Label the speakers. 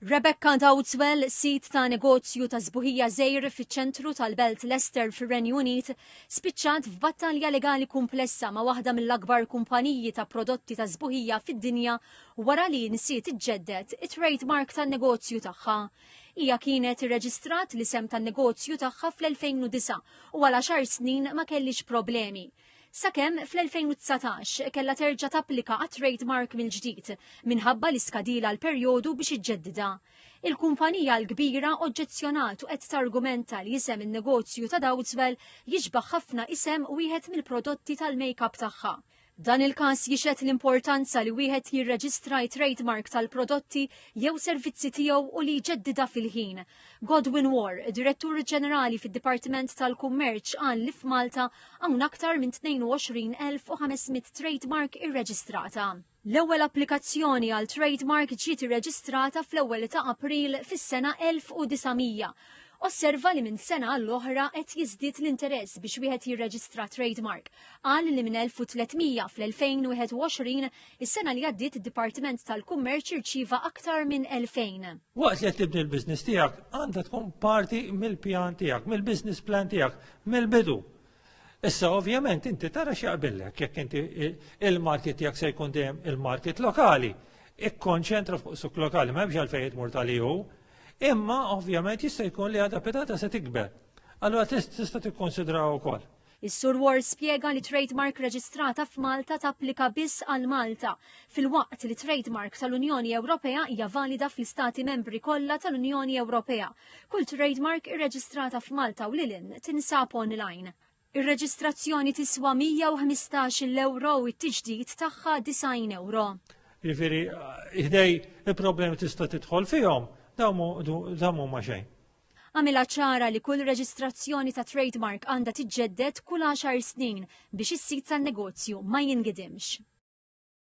Speaker 1: Rebecca Dowdeswell, sit ta' negozju ta' żbuħija żgħir fiċ-ċentru tal-Belt Leicester fir-Renju Unit, spiċċat f'battalja legali komplessa ma' waħda mill-akbar kumpaniji ta' prodotti ta' żbuħija fid-dinja wara li nsiet iġġedded it-trademark tan-negozju tagħha. Hija kienet irreġistrat l-isem tan-negozju tagħha fl-2009 u wara xar snin ma kellix problemi. Sakemm fl-2019 kellha terġa' tapplika għat-trademark mill-ġdid minħabba li skadila l-perjodu biex iġġeddida. Il-kumpanija l-kbira oġġezzjonat u qed targumenta li isem in-negozju ta' Dowdeswell jiġbaħ ħafna isem wieħed mill-prodotti tal-makeup tagħha. Dan il-każ jixed l-importanza li wieħed jirreġistra trademark tal-prodotti jew servizzi tiegħu u li jġeddida fil-ħin. Godwin Warr, direttur ġenerali fid-Dipartiment tal-Kummerċ, qal li f'Malta hawn aktar minn 22,500 trademark irreġistrata. L-ewwel applikazzjoni għal trademark ġiet irreġistrata fl-ewwel ta' April fis-sena 1900. Osserva li minn sena l-oħra qed jiżdied l-interess biex wieħed jirreġistra trademark. Qal li minn 1300 fl-2021 is-sena li għaddiet id-Dipartiment tal-Kummerċ irċieva aktar minn 2000.
Speaker 2: Waqt li qed tibni l-business tiegħek għandha tkun parti mill-pjan tiegħek, mill-business plan tiegħek, mill-bidu. Issa ovvjament inti tara x'jaqbillek jekk inti il-market tiegħek se jkun dejjem il-market lokali. Ikkonċentra fuq suq lokali m'hemmx għalfejn tmur tal-EU. Imma ovvjament jista' jkun li għadha pedata se tikber. Allura tista' tikkonsidraw ukoll.
Speaker 1: Is-Sur Warr spjega li trademark reġistrata f'Malta tapplika biss għal Malta, filwaqt li trademark tal-Unjoni Ewropea hija valida fl-Istati membri kollha tal-Unjoni Ewropea. Kull trademark irreġistrata f'Malta u lilin tinsab online. Ir-reġistrazzjoni tiswa €115 u t-tiġdid tagħha €90.
Speaker 2: Jiġifieri ħdej il-problemi tista' tidħol fihom. Damu ma xejn.
Speaker 1: Għamilha ċara li kull reġistrazzjoni ta' trademark għandha tiġġedded kull 10 snin biex is-sit tan-negozju ma jingidimx.